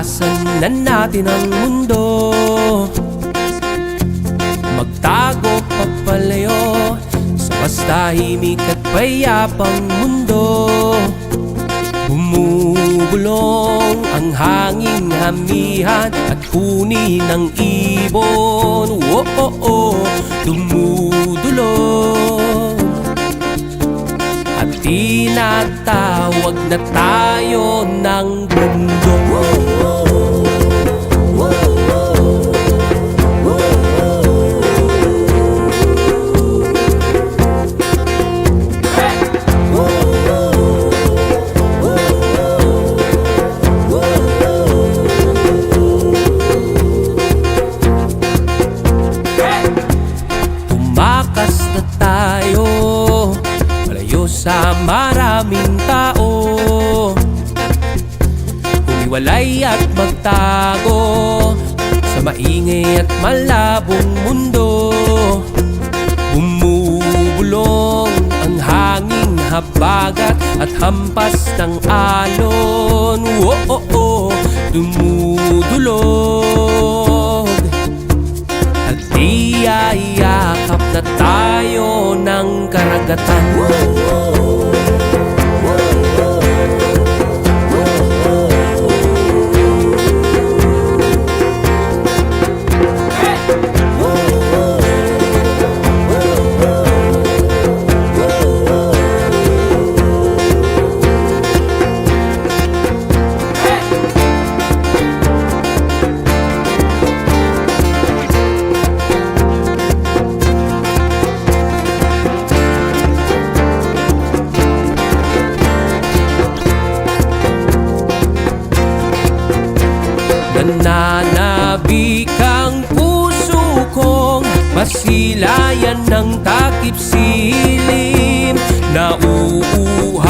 Takasan na natin ang mundo, magtago papalayo sa mas tahimik at payapang mundo. Bumubulong ang hanging hamihan at huni ng ibon. Dumudulog at tinatawag na tayo ng mundo. Tumakas na tayo malayo sa maraming tao, humiwalay at magtago sa maingay at malabong mundo. Bumubulong ang hanging habagat at hampas ng alon. Dumudulog at iyayakap na tayo ng karagatan. Nananabik ang puso kong masilayan ng takip silim. Nauuhaw